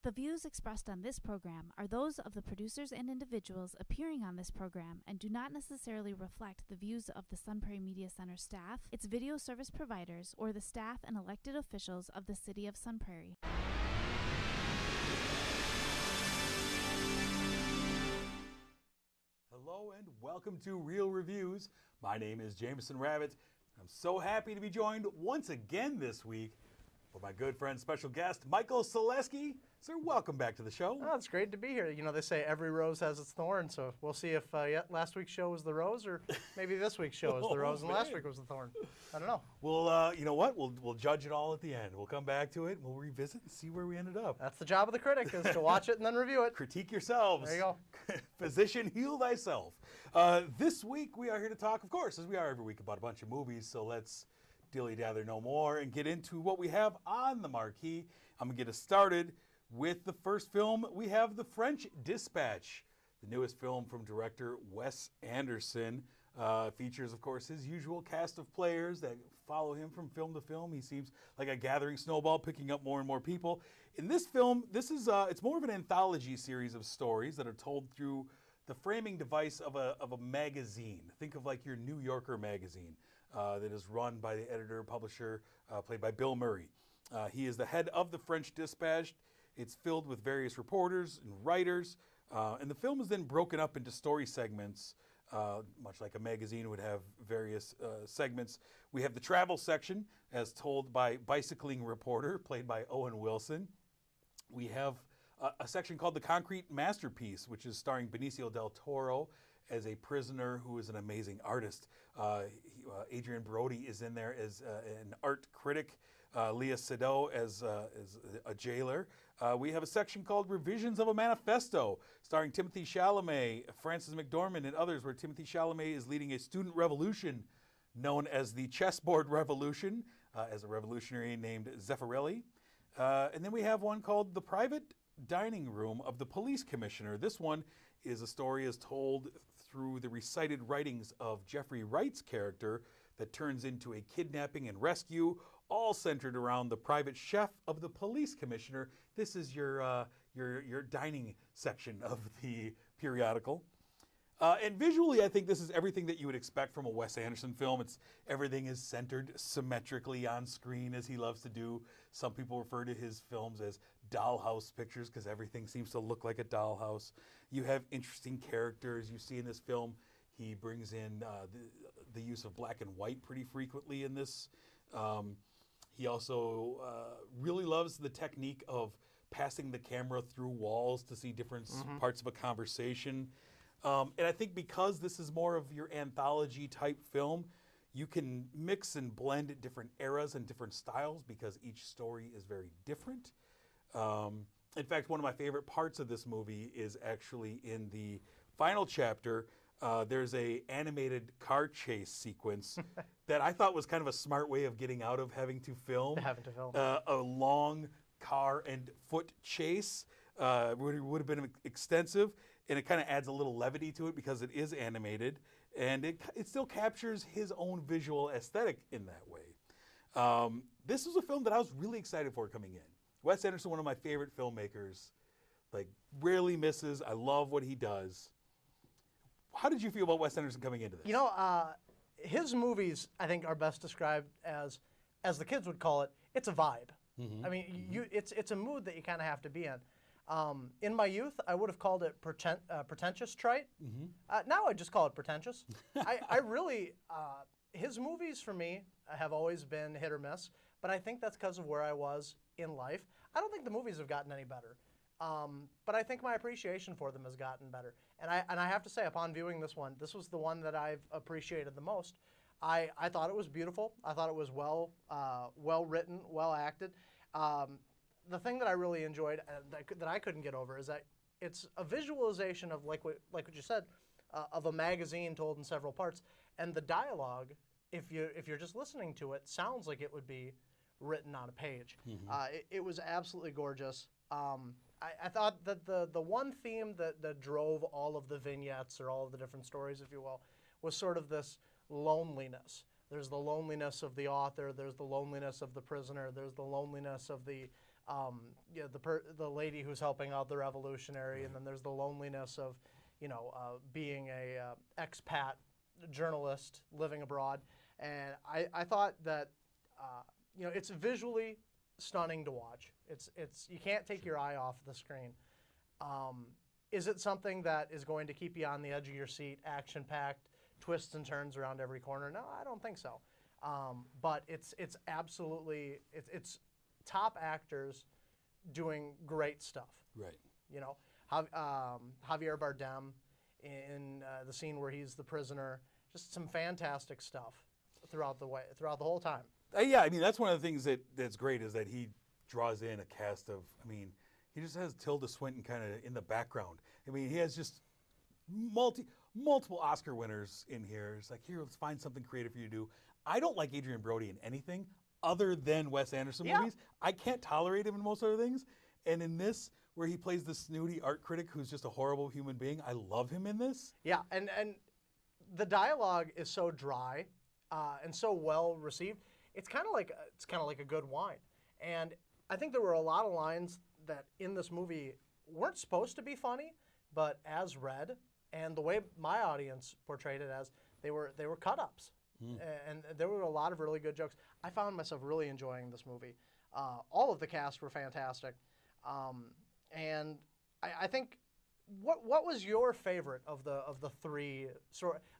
The views expressed on this program are those of the producers and individuals appearing on this program and do not necessarily reflect the views of the Sun Prairie Media Center staff, its video service providers, or the staff and elected officials of the City of Sun Prairie. Hello and welcome to Real Reviews. My name is Jameson Rabbit. I'm so happy to be joined once again this week by my good friend, special guest, Michael Seleskie. Sir, welcome back to the show. Oh, it's great to be here. You know, they say every rose has its thorn, so we'll see if last week's show was the rose, or maybe this week's show is the rose, and last week was the thorn. I don't know. Well, you know what? We'll judge it all at the end. We'll come back to it, and we'll revisit and see where we ended up. That's the job of the critic, is to watch it and then review it. Critique yourselves. There you go. Physician, heal thyself. This week, we are here to talk, of course, as we are every week, about a bunch of movies, so let's dilly-dather no more and get into what we have on the marquee. I'm going to get us started with the first film. We have The French Dispatch, the newest film from director Wes Anderson. Features, of course, his usual cast of players that follow him from film to film. He seems like a gathering snowball, picking up more and more people. In this film, it's more of an anthology series of stories that are told through the framing device of a magazine. Think of like your New Yorker magazine that is run by the editor-publisher, played by Bill Murray. He is the head of The French Dispatch. It's filled with various reporters and writers, and the film is then broken up into story segments, much like a magazine would have various segments. We have the travel section, as told by bicycling reporter, played by Owen Wilson. We have a section called The Concrete Masterpiece, which is starring Benicio del Toro as a prisoner who is an amazing artist. Adrian Brody is in there as an art critic. Leah Seydoux as a jailer. We have a section called Revisions of a Manifesto, starring Timothée Chalamet, Frances McDormand, and others, where Timothée Chalamet is leading a student revolution known as the Chessboard Revolution, as a revolutionary named Zeffirelli. And then we have one called The Private Dining Room of the Police Commissioner. This one is a story as told through the recited writings of Jeffrey Wright's character that turns into a kidnapping and rescue, all centered around the private chef of the police commissioner. This is your dining section of the periodical. And visually, I think this is everything that you would expect from a Wes Anderson film. Everything is centered symmetrically on screen, as he loves to do. Some people refer to his films as dollhouse pictures because everything seems to look like a dollhouse. You have interesting characters. You see in this film, he brings in the use of black and white pretty frequently in this. He also really loves the technique of passing the camera through walls to see different parts of a conversation. And I think because this is more of your anthology type film, you can mix and blend different eras and different styles because each story is very different. In fact, one of my favorite parts of this movie is actually in the final chapter. There's a animated car chase sequence that I thought was kind of a smart way of getting out of having to film. A long car and foot chase. Would have been extensive, and it kind of adds a little levity to it because it is animated, and it still captures his own visual aesthetic in that way. This was a film that I was really excited for coming in. Wes Anderson, one of my favorite filmmakers, like rarely misses. I love what he does. How did you feel about Wes Anderson coming into this? You know, his movies, I think, are best described as the kids would call it, it's a vibe. Mm-hmm. I mean, it's a mood that you kind of have to be in. In my youth, I would have called it pretentious trite. Mm-hmm. Now I just call it pretentious. I really, his movies for me have always been hit or miss, but I think that's because of where I was in life. I don't think the movies have gotten any better, but I think my appreciation for them has gotten better. And I have to say, upon viewing this one, this was the one that I've appreciated the most. I thought it was beautiful. I thought it was well written, well acted. The thing that I really enjoyed that I couldn't get over is that it's a visualization of, like what you said, of a magazine told in several parts, and the dialogue, if you're just listening to it, sounds like it would be written on a page. Mm-hmm. It was absolutely gorgeous. I thought that the one theme that drove all of the vignettes, or all of the different stories, if you will, was sort of this loneliness. There's the loneliness of the author. There's the loneliness of the prisoner. There's the loneliness of the the lady who's helping out the revolutionary, and then there's the loneliness of, being a expat journalist living abroad. And I thought that, it's visually stunning to watch. It's you can't take your eye off the screen. Is it something that is going to keep you on the edge of your seat, action-packed, twists and turns around every corner? No, I don't think so. But it's absolutely it's top actors doing great stuff. Right. Javier Bardem in the scene where he's the prisoner. Just some fantastic stuff throughout the whole time. Yeah, I mean, that's one of the things that's great is that he draws in a cast of, he just has Tilda Swinton kind of in the background. I mean, he has just multiple Oscar winners in here. It's like, here, let's find something creative for you to do. I don't like Adrian Brody in anything other than Wes Anderson movies. I can't tolerate him in most other things. And in this, where he plays the snooty art critic who's just a horrible human being, I love him in this. Yeah, and the dialogue is so dry and so well received. It's kind of like a good wine. And I think there were a lot of lines that in this movie weren't supposed to be funny, but as read, and the way my audience portrayed it as, they were cut-ups. And there were a lot of really good jokes. I found myself really enjoying this movie. All of the cast were fantastic. And I think, what was your favorite of the three?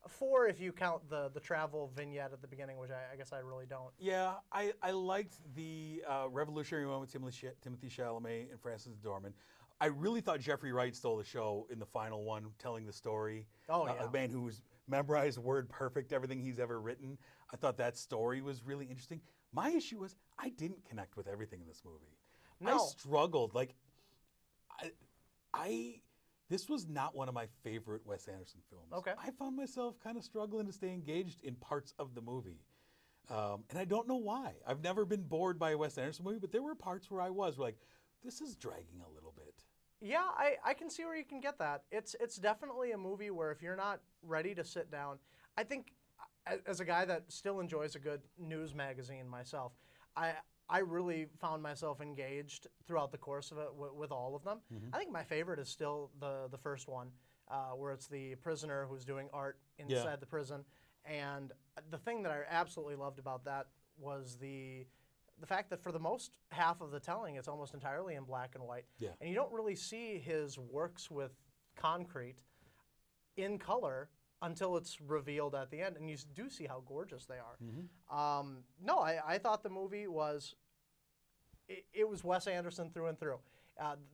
Four if you count the travel vignette at the beginning, which I guess I really don't. Yeah, I liked the Revolutionary one with Timothy Chalamet and Frances Dorman. I really thought Jeffrey Wright stole the show in the final one, telling the story. Oh, yeah. A man who's memorized word perfect, everything he's ever written. I thought that story was really interesting. My issue was I didn't connect with everything in this movie. No. I struggled. Like, this was not one of my favorite Wes Anderson films. Okay. I found myself kind of struggling to stay engaged in parts of the movie. And I don't know why. I've never been bored by a Wes Anderson movie, but there were parts where I was like, this is dragging a little bit. Yeah, I can see where you can get that. It's definitely a movie where if you're not ready to sit down, I think as a guy that still enjoys a good news magazine myself, I really found myself engaged throughout the course of it with all of them. I think my favorite is still the first one, where it's the prisoner who's doing art inside the prison. And the thing that I absolutely loved about that was the fact that for the most half of the telling, it's almost entirely in black and white. Yeah. And you don't really see his works with concrete in color until it's revealed at the end. And you do see how gorgeous they are. No, I thought the movie was, it was Wes Anderson through and through.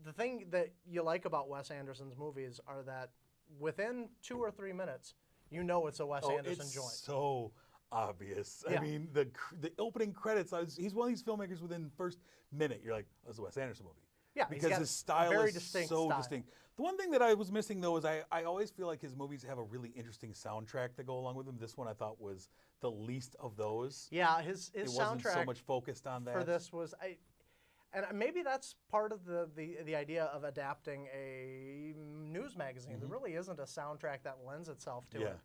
The thing that you like about Wes Anderson's movies are that within 2 or 3 minutes, you know it's a Wes Anderson joint. So obvious. Yeah. I mean, the opening credits, he's one of these filmmakers within the first minute, you're like, oh, it's a Wes Anderson movie. Yeah, because his style very is distinct so style. distinct. The one thing that I was missing, though, is I always feel like his movies have a really interesting soundtrack that go along with them. This one I thought was the least of those. Yeah, his it soundtrack wasn't so much focused on that. for this was, and maybe that's part of the idea of adapting a news magazine. There really isn't a soundtrack that lends itself to it.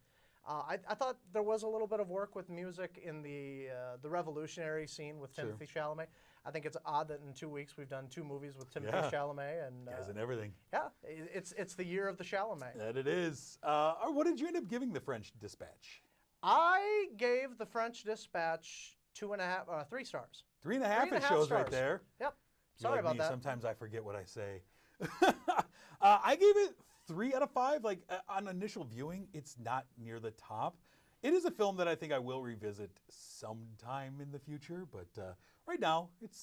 I thought there was a little bit of work with music in the revolutionary scene with Timothy Chalamet. I think it's odd that in 2 weeks we've done 2 movies with Timothy Chalamet and Guys and everything. Yeah, it's the year of the Chalamet. That it is. What did you end up giving the French Dispatch? I gave the French Dispatch 3 stars. 3.5 it shows right there. Yep. You're Sorry like about me, that. Sometimes I forget what I say. I gave it 3 out of 5. Like on initial viewing, it's not near the top. It is a film that I think I will revisit sometime in the future, but right now it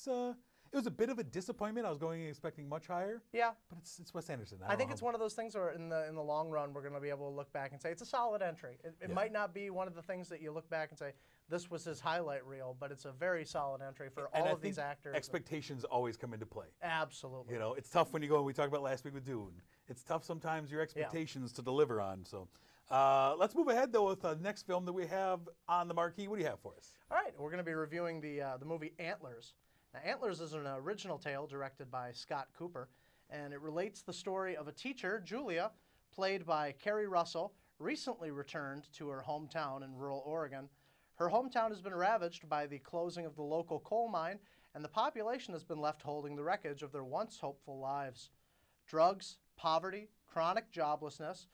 was a bit of a disappointment. I was going expecting much higher. Yeah, but it's Wes Anderson. I think it's one of those things where in the long run we're going to be able to look back and say it's a solid entry. It might not be one of the things that you look back and say this was his highlight reel, but it's a very solid entry for all of these actors. Expectations always come into play. Absolutely. You know, it's tough when you go, and we talked about last week with Dune. It's tough sometimes your expectations to deliver on. So let's move ahead, though, with the next film that we have on the marquee. What do you have for us? All right, we're going to be reviewing the movie Antlers. Now, Antlers is an original tale directed by Scott Cooper, and it relates the story of a teacher, Julia, played by Kerry Russell, recently returned to her hometown in rural Oregon. Her hometown has been ravaged by the closing of the local coal mine, and the population has been left holding the wreckage of their once hopeful lives. Drugs, poverty, chronic joblessness,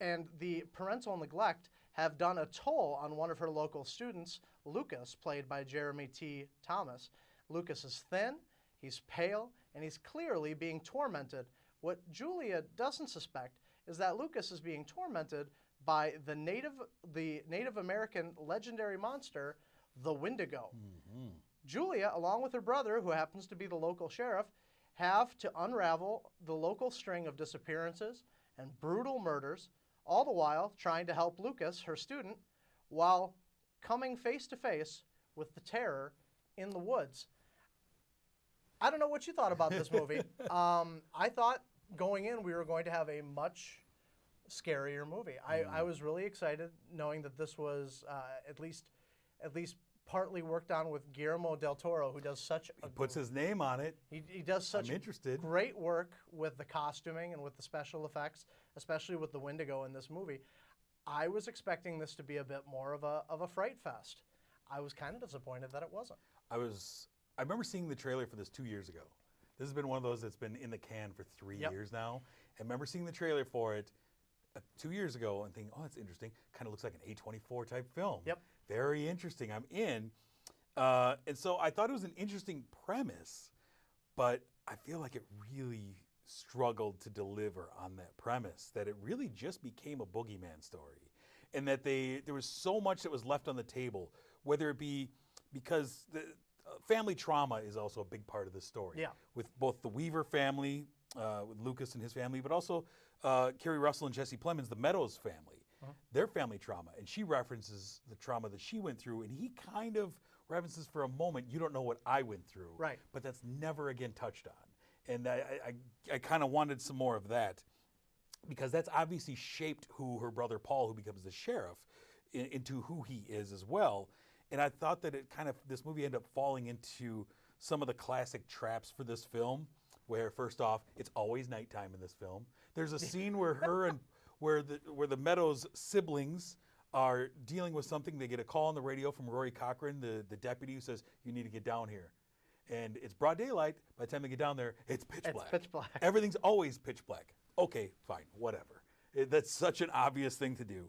and the parental neglect have done a toll on one of her local students, Lucas, played by Jeremy T. Thomas. Lucas is thin, he's pale, and he's clearly being tormented. What Julia doesn't suspect is that Lucas is being tormented by the Native American legendary monster, the Wendigo. Mm-hmm. Julia, along with her brother, who happens to be the local sheriff, have to unravel the local string of disappearances and brutal murders, all the while trying to help Lucas, her student, while coming face to face with the terror in the woods. I don't know what you thought about this movie. I thought going in we were going to have a much scarier movie. I was really excited knowing that this was at least partly worked on with Guillermo del Toro, who does such he puts his name on it. He does such great work with the costuming and with the special effects, especially with the Wendigo in this movie. I was expecting this to be a bit more of a fright fest. I was kind of disappointed that it wasn't. I remember seeing the trailer for this 2 years ago. This has been one of those that's been in the can for 3 years now. I remember seeing the trailer for it 2 years ago and thinking, oh, that's interesting. Kind of looks like an A24 type film. Yep. Very interesting. I'm in. And so I thought it was an interesting premise, but I feel like it really struggled to deliver on that premise, that it really just became a boogeyman story. And that there was so much that was left on the table, whether it be because the family trauma is also a big part of this story. Yeah. With both the Weaver family, with Lucas and his family, but also Kerry Russell and Jesse Plemons, the Meadows family, their family trauma. And she references the trauma that she went through, and he kind of references for a moment, you don't know what I went through. Right. But that's never again touched on. And I kind of wanted some more of that, because that's obviously shaped who her brother Paul, who becomes the sheriff, into who he is as well. And I thought that this movie ended up falling into some of the classic traps for this film, where first off, it's always nighttime in this film. There's a scene where where the Meadows siblings are dealing with something. They get a call on the radio from Rory Cochran, the deputy, who says, you need to get down here. And it's broad daylight. By the time they get down there, it's pitch black. It's pitch black. Everything's always pitch black. Okay, fine, whatever. That's such an obvious thing to do.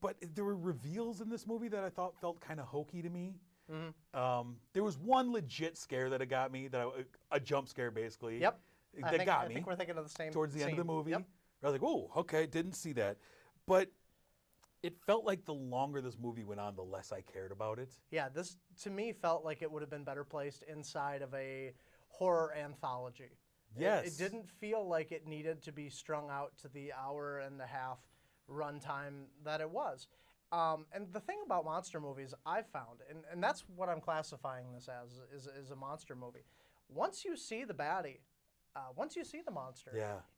But there were reveals in this movie that I thought felt kind of hokey to me. Mm-hmm. There was one legit scare that it got me, a jump scare basically. Yep. That got me. I think we're thinking of the same towards the scene. end of the movie. Yep. I was like, whoa, okay, didn't see that. But it felt like the longer this movie went on, the less I cared about it. Yeah, this to me felt like it would have been better placed inside of a horror anthology. Yes. It didn't feel like it needed to be strung out to the hour and a half runtime that it was. And the thing about monster movies I've found, and that's what I'm classifying this as, is a monster movie. Once you see the baddie, once you see the monster,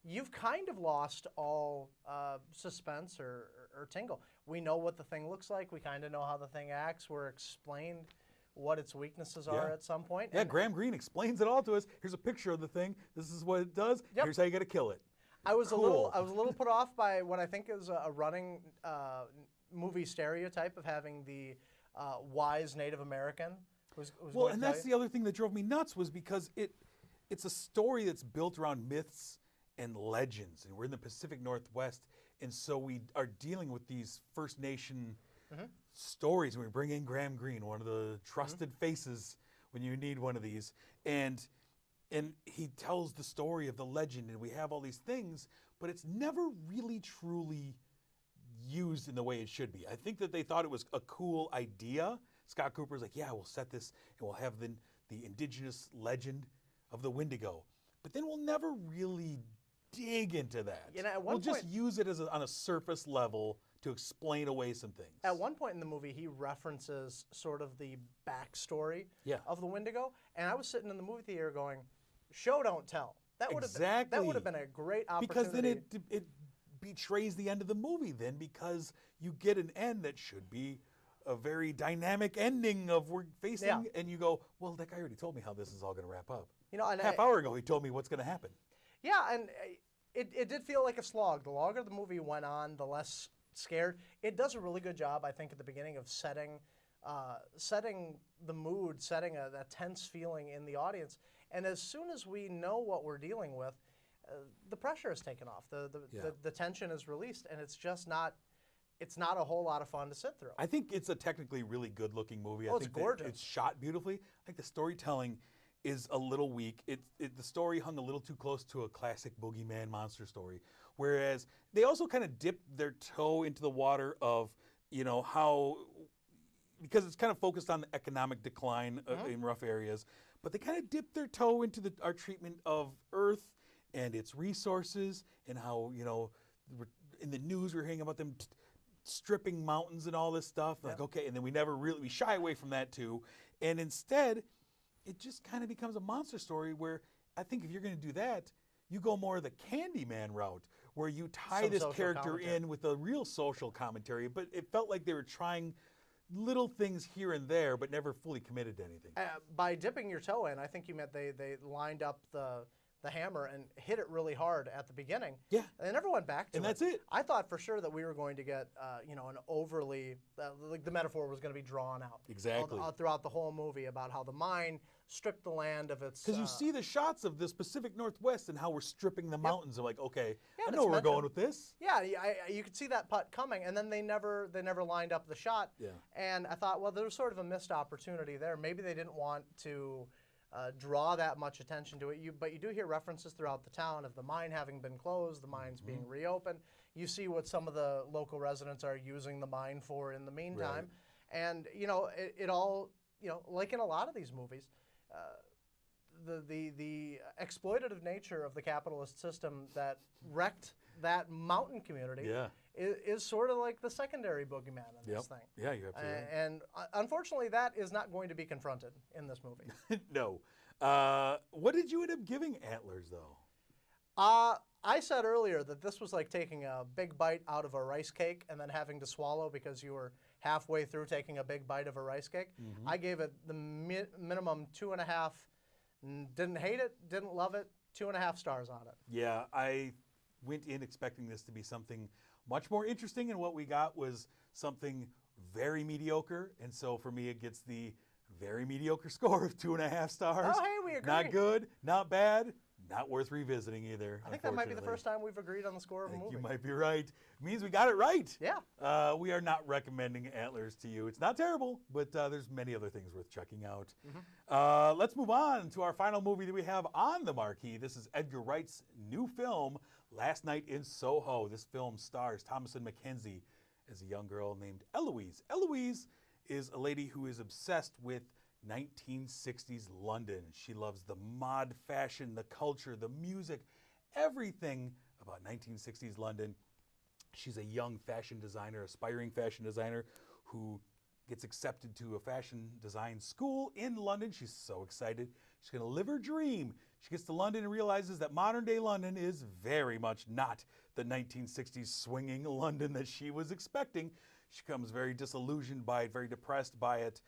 you've kind of lost all suspense or tingle. We know what the thing looks like. We kind of know how the thing acts. We're explained what its weaknesses are at some point. Yeah, Graham Greene explains it all to us. Here's a picture of the thing. This is what it does. Yep. Here's how you got to kill it. I was a little put off by what I think is a running movie stereotype of having the wise Native American. Well, and that's the other thing that drove me nuts, was because it's a story that's built around myths and legends, and we're in the Pacific Northwest, and so we are dealing with these First Nation stories, and we bring in Graham Greene, one of the trusted faces when you need one of these, and he tells the story of the legend, and we have all these things, but it's never really truly used in the way it should be. I think that they thought it was a cool idea. Scott Cooper's like, yeah, we'll set this, and we'll have the indigenous legend of the Wendigo, but then we'll never really dig into that. You know, at one we'll point, just use it on a surface level to explain away some things. At one point in the movie, he references sort of the backstory of the Wendigo, and I was sitting in the movie theater going, show don't tell. That would have been a great opportunity. Because then it betrays the end of the movie then, because you get an end that should be a very dynamic ending of we're facing, and you go, well, that guy already told me how this is all going to wrap up. You know, and half hour ago he told me what's going to happen. Yeah, and it did feel like a slog. The longer the movie went on, the less scared. It does a really good job, I think, at the beginning of setting setting the mood, setting a tense feeling in the audience. And as soon as we know what we're dealing with, the pressure is taken off. The tension is released, and it's just not. It's not a whole lot of fun to sit through. I think it's a technically really good-looking movie. Oh, I think it's gorgeous. It's shot beautifully. I think the storytelling is a little weak. The story hung a little too close to a classic boogeyman monster story, whereas they also kind of dipped their toe into the water of, how, because it's kind of focused on the economic decline in rough areas, but they kind of dipped their toe into our treatment of Earth and its resources, and how, in the news we're hearing about them stripping mountains and all this stuff. Like, okay, and then we shy away from that too. And instead, it just kind of becomes a monster story where I think if you're going to do that, you go more the Candyman route, where you tie Some this social character commentary. in with a real social commentary. But it felt like they were trying little things here and there, but never fully committed to anything. By dipping your toe in, I think you meant they lined up the hammer and hit it really hard at the beginning. Yeah. And they never went back to it. And that's it. I thought for sure that we were going to get, an overly, like the metaphor was going to be drawn out. Exactly. Throughout the whole movie about how the mine stripped the land of its... Because you see the shots of the Pacific Northwest and how we're stripping the mountains. I'm like, okay, Yeah, I and know it's where we're meant to- going with this. Yeah, you could see that putt coming, and then they never lined up the shot. Yeah. And I thought, well, there was sort of a missed opportunity there. Maybe they didn't want to draw that much attention to it. But you do hear references throughout the town of the mine having been closed, the mines being reopened. You see what some of the local residents are using the mine for in the meantime. Right. And, it all, like in a lot of these movies, the exploitative nature of the capitalist system that wrecked that mountain community is sort of like the secondary boogeyman in this thing. Yeah, you're absolutely right. And unfortunately, that is not going to be confronted in this movie. No. What did you end up giving Antlers, though? I said earlier that this was like taking a big bite out of a rice cake and then having to swallow because you were halfway through taking a big bite of a rice cake. Mm-hmm. I gave it the minimum 2.5. Didn't hate it, didn't love it. 2.5 stars on it. Yeah, I went in expecting this to be something much more interesting, and what we got was something very mediocre. And so for me, it gets the very mediocre score of 2.5 stars. Oh, hey, we agree. Not good, not bad, not worth revisiting either. I think that might be the first time we've agreed on the score of a movie. You might be right. It means we got it right. Yeah. We are not recommending Antlers to you. It's not terrible, but there's many other things worth checking out. Let's move on to our final movie that we have on the marquee. This is Edgar Wright's new film, Last Night in Soho. This film stars Thomasin McKenzie as a young girl named Eloise. Eloise is a lady who is obsessed with 1960s London. She loves the mod fashion, the culture, the music, everything about 1960s London. She's a young fashion designer, aspiring fashion designer, who gets accepted to a fashion design school in London. She's so excited. She's going to live her dream. She gets to London and realizes that modern day London is very much not the 1960s swinging London that she was expecting. She becomes very disillusioned by it, very depressed by it,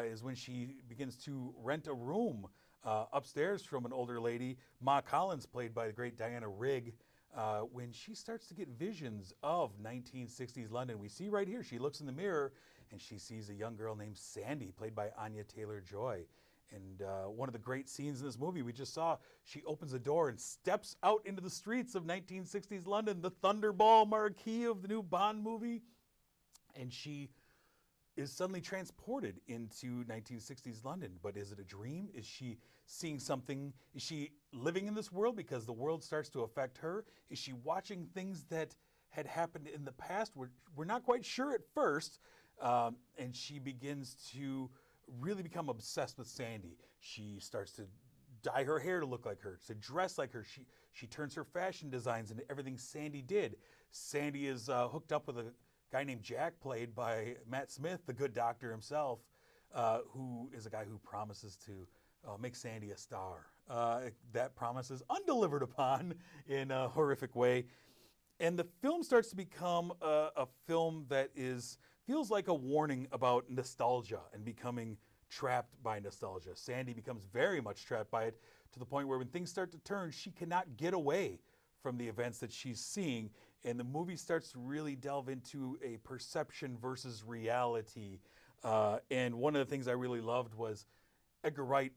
is when she begins to rent a room upstairs from an older lady, Ma Collins, played by the great Diana Rigg, when she starts to get visions of 1960s London. We see right here, she looks in the mirror and she sees a young girl named Sandy, played by Anya Taylor-Joy. And one of the great scenes in this movie we just saw, she opens the door and steps out into the streets of 1960s London, the Thunderball marquee of the new Bond movie. And she is suddenly transported into 1960s London. But is it a dream? Is she seeing something? Is she living in this world because the world starts to affect her? Is she watching things that had happened in the past? We're not quite sure at first. And she begins to really become obsessed with Sandy. She starts to dye her hair to look like her, to dress like her. She turns her fashion designs into everything Sandy did. Sandy is hooked up with a guy named Jack, played by Matt Smith, the good doctor himself, who is a guy who promises to make Sandy a star. That promise is undelivered upon in a horrific way. And the film starts to become a film that feels like a warning about nostalgia and becoming trapped by nostalgia. Sandy becomes very much trapped by it, to the point where when things start to turn, she cannot get away from the events that she's seeing. And the movie starts to really delve into a perception versus reality And one of the things I really loved was Edgar Wright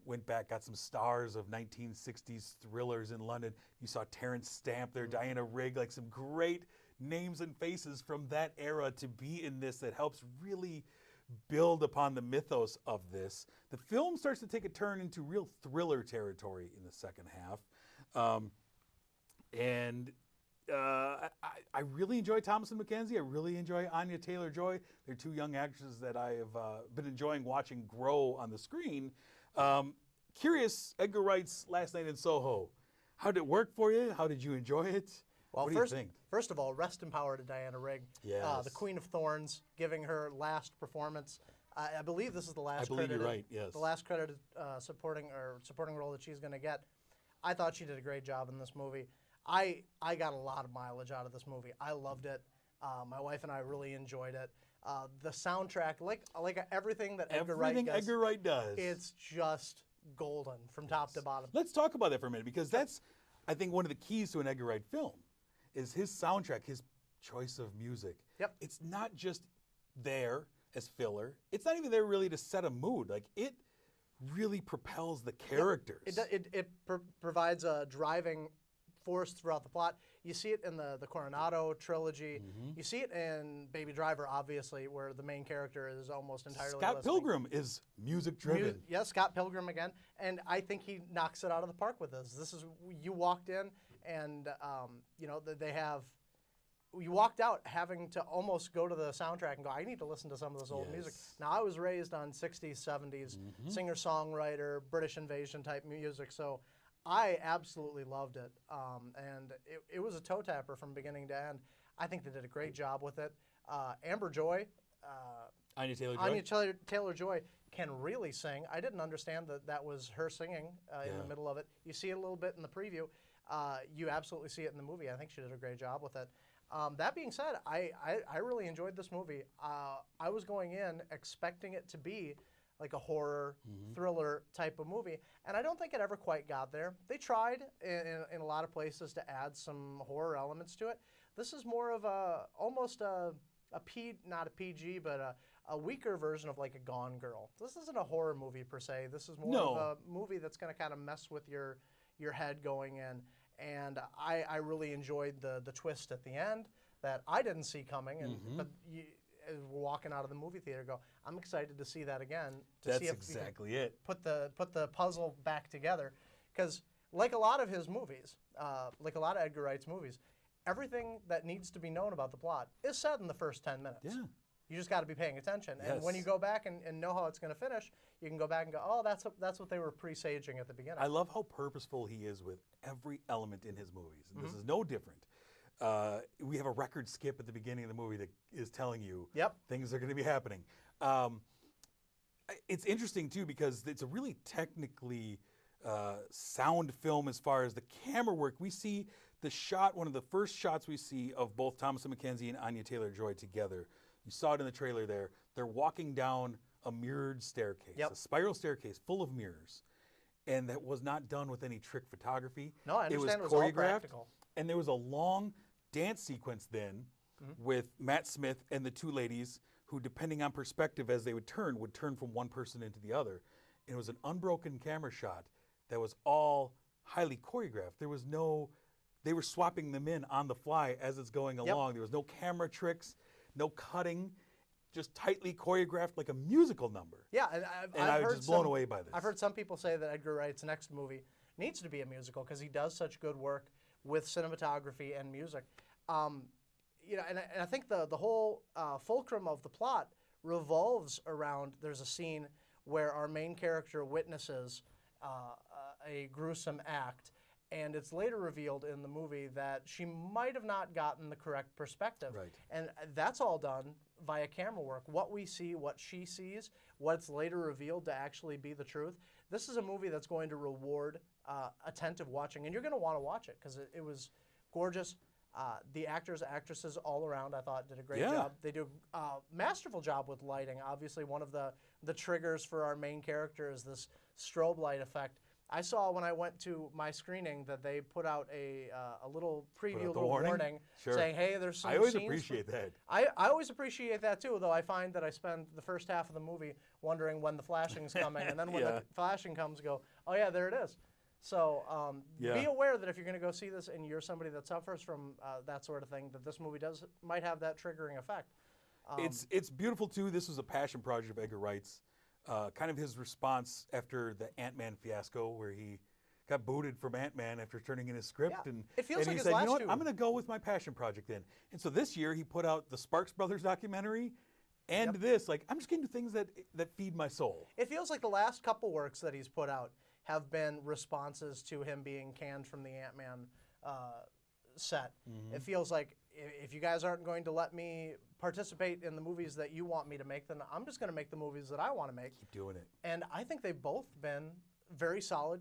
went back, got some stars of 1960s thrillers in London. You saw Terrence Stamp there, Diana Rigg, like some great names and faces from that era to be in this that helps really build upon the mythos of this. The film starts to take a turn into real thriller territory in the second half. I really enjoy Thomasin McKenzie. I really enjoy Anya Taylor-Joy. They're two young actresses that I have been enjoying watching grow on the screen. Curious, Edgar Wright's Last Night in Soho. How did it work for you? How did you enjoy it? Well, what do you think? First of all, rest in power to Diana Rigg, Yes. the Queen of Thorns, giving her last performance. I believe this is the last. I believe you're right. Yes. The last credited supporting role that she's going to get. I thought she did a great job in this movie. I got a lot of mileage out of this movie. I loved it. My wife and I really enjoyed it. The soundtrack, like everything that Edgar Wright does, it's just golden from top to bottom. Let's talk about that for a minute, because that's, I think, one of the keys to an Edgar Wright film is his soundtrack, his choice of music. Yep. It's not just there as filler. It's not even there really to set a mood. Like, it really propels the characters. It provides a driving force throughout the plot. You see it in the Coronado trilogy. Mm-hmm. You see it in Baby Driver, obviously, where the main character is almost entirely Scott listening. Pilgrim is music-driven. Yes, Scott Pilgrim again. And I think he knocks it out of the park with this. This is, you walked in and, they have, you walked out having to almost go to the soundtrack and go, I need to listen to some of this old music. Now, I was raised on 60s, 70s, singer-songwriter, British invasion type music, so I absolutely loved it. And it was a toe tapper from beginning to end. I think they did a great job with it. Amber Joy, Anya Taylor-Joy. Anya Taylor-Joy can really sing. I didn't understand that was her singing in the middle of it. You see it a little bit in the preview. You absolutely see it in the movie. I think she did a great job with it. That being said, I really enjoyed this movie. I was going in expecting it to be like a horror, thriller type of movie, and I don't think it ever quite got there. They tried in a lot of places to add some horror elements to it. This is more of almost not a PG, but a weaker version of like a Gone Girl. This isn't a horror movie per se. This is more of a movie that's going to kind of mess with your head going in. And I really enjoyed the twist at the end that I didn't see coming. And but as we're walking out of the movie theater, I'm excited to see that again. That's see if exactly it. Put the puzzle back together, because like a lot of his movies, like a lot of Edgar Wright's movies, everything that needs to be known about the plot is said in the first 10 minutes. Yeah. You just got to be paying attention. Yes. And when you go back and know how it's going to finish, you can go back and go, oh, that's what they were presaging at the beginning. I love how purposeful he is with every element in his movies. And this is no different. We have a record skip at the beginning of the movie that is telling you things are going to be happening. It's interesting, too, because it's a really technically sound film as far as the camera work. We see the shot, one of the first shots we see of both Thomasin McKenzie and Anya Taylor-Joy together. You saw it in the trailer there. They're walking down a mirrored staircase, a spiral staircase full of mirrors. And that was not done with any trick photography. No, I understand it was all choreographed. practical. And there was a long dance sequence then with Matt Smith and the two ladies who, depending on perspective as they would turn from one person into the other. And it was an unbroken camera shot that was all highly choreographed. They were swapping them in on the fly as it's going along. There was no camera tricks, no cutting, just tightly choreographed like a musical number. Yeah, and I was just blown away by this. I've heard some people say that Edgar Wright's next movie needs to be a musical because he does such good work with cinematography and music. And I think the whole fulcrum of the plot revolves around, there's a scene where our main character witnesses a gruesome act, and it's later revealed in the movie that she might have not gotten the correct perspective. Right. And that's all done via camera work. What we see, what she sees, what's later revealed to actually be the truth. This is a movie that's going to reward attentive watching, and you're going to want to watch it because it was gorgeous. The actors, actresses all around, I thought, did a great job. They do a masterful job with lighting. Obviously, one of the triggers for our main character is this strobe light effect. I saw when I went to my screening that they put out a little preview, a little warning Sure. saying, "Hey, there's some I always scenes." appreciate that. I always appreciate that too, though I find that I spend the first half of the movie wondering when the flashing's coming, and then when the flashing comes, I go, "Oh yeah, there it is." So be aware that if you're going to go see this and you're somebody that suffers from that sort of thing, that this movie might have that triggering effect. It's beautiful too. This was a passion project of Edgar Wright's. Kind of his response after the Ant-Man fiasco, where he got booted from Ant-Man after turning in his script, and it feels and like he his said, last "You know what? two." I'm going to go with my passion project then." And so this year he put out the Sparks Brothers documentary, and this. Like, I'm just going to do things that feed my soul. It feels like the last couple works that he's put out have been responses to him being canned from the Ant-Man set. It feels like if you guys aren't going to let me participate in the movies that you want me to make, then I'm just going to make the movies that I want to make. Keep doing it. And I think they've both been very solid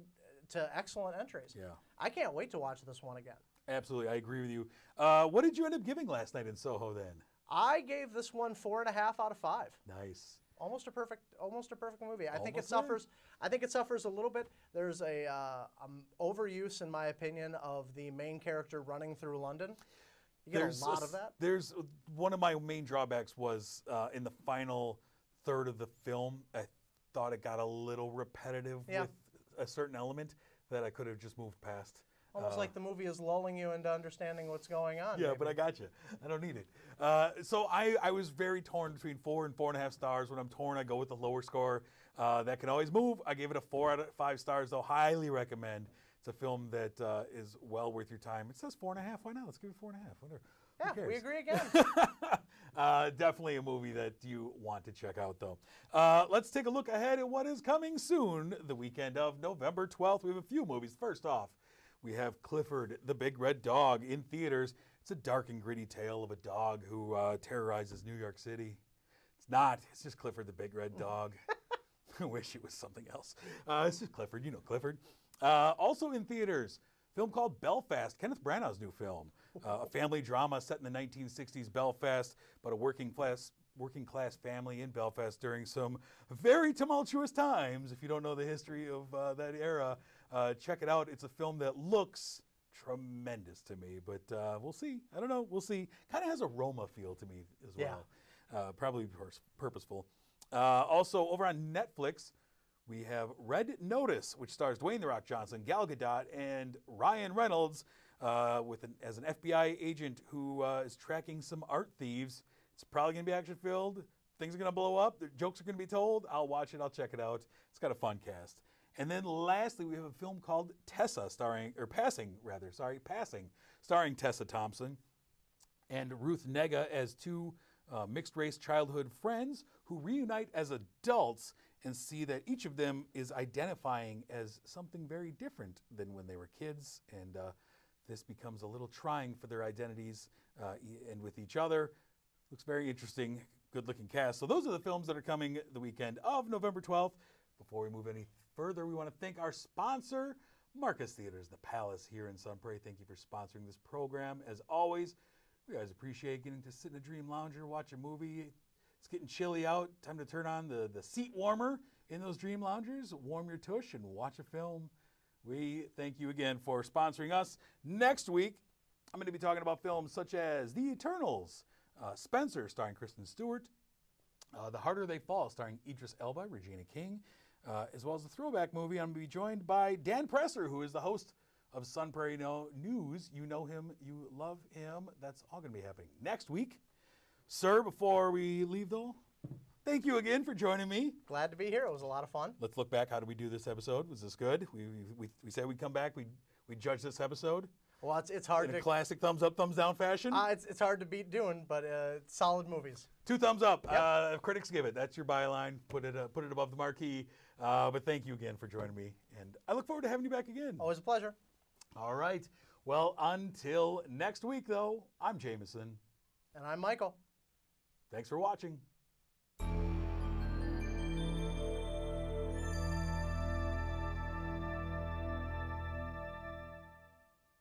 to excellent entries. Yeah. I can't wait to watch this one again. Absolutely, I agree with you. What did you end up giving last night in Soho then? I gave this one 4.5 out of 5. Nice. Almost a perfect movie. I think it Almost suffers. I think it suffers a little bit. There's a overuse, in my opinion, of the main character running through London. You get a lot of that. There's one of my main drawbacks was in the final third of the film. I thought it got a little repetitive with a certain element that I could have just moved past. Almost like the movie is lulling you into understanding what's going on. Yeah, maybe. but I got you. I don't need it. So I was very torn between 4 and 4.5 stars. When I'm torn, I go with the lower score. That can always move. I gave it a 4 out of 5 stars, though. Highly recommend. It's a film that is well worth your time. It says 4.5. Why not? Let's give it 4.5. Whatever. Yeah, Who cares? we agree again. Definitely a movie that you want to check out, though. Let's take a look ahead at what is coming soon. The weekend of November 12th, we have a few movies. First off, we have Clifford, the Big Red Dog, in theaters. It's a dark and gritty tale of a dog who terrorizes New York City. It's not. It's just Clifford, the Big Red Dog. I wish it was something else. It's just Clifford. You know Clifford. Also in theaters, a film called Belfast, Kenneth Branagh's new film. A family drama set in the 1960s Belfast, but a working class family in Belfast during some very tumultuous times. If you don't know the history of that era, check it out. It's a film that looks tremendous to me, but we'll see. I don't know. We'll see. Kind of has a Roma feel to me as well. Probably purposeful. Also, over on Netflix, we have Red Notice, which stars Dwayne "The Rock" Johnson, Gal Gadot, and Ryan Reynolds as an FBI agent who is tracking some art thieves. It's probably going to be action-filled. Things are going to blow up. The jokes are going to be told. I'll watch it. I'll check it out. It's got a fun cast. And then lastly, we have a film called Passing, starring Tessa Thompson and Ruth Negga as two mixed-race childhood friends who reunite as adults and see that each of them is identifying as something very different than when they were kids. And this becomes a little trying for their identities and with each other. Looks very interesting. Good-looking cast. So those are the films that are coming the weekend of November 12th. Before we move any further, we want to thank our sponsor, Marcus Theaters, The Palace here in Sun Prairie. Thank you for sponsoring this program. As always, we guys appreciate getting to sit in a dream lounger, watch a movie. It's getting chilly out. Time to turn on the seat warmer in those dream loungers, warm your tush, and watch a film. We thank you again for sponsoring us. Next week, I'm going to be talking about films such as The Eternals, Spencer, starring Kristen Stewart, The Harder They Fall, starring Idris Elba, Regina King, as well as the throwback movie. I'm going to be joined by Dan Presser, who is the host of Sun Prairie News. You know him, you love him. That's all going to be happening next week. Sir, before we leave, though, thank you again for joining me. Glad to be here. It was a lot of fun. Let's look back. How did we do this episode? Was this good? We said we'd come back. We'd judge this episode. Well, it's hard in to a classic thumbs up, thumbs down fashion. It's hard to beat Dune, but it's solid movies. 2 thumbs up. Yep. Critics give it. That's your byline. Put it above the marquee. But thank you again for joining me, and I look forward to having you back again. Always a pleasure. All right. Well, until next week, though, I'm Jameson. And I'm Michael. Thanks for watching.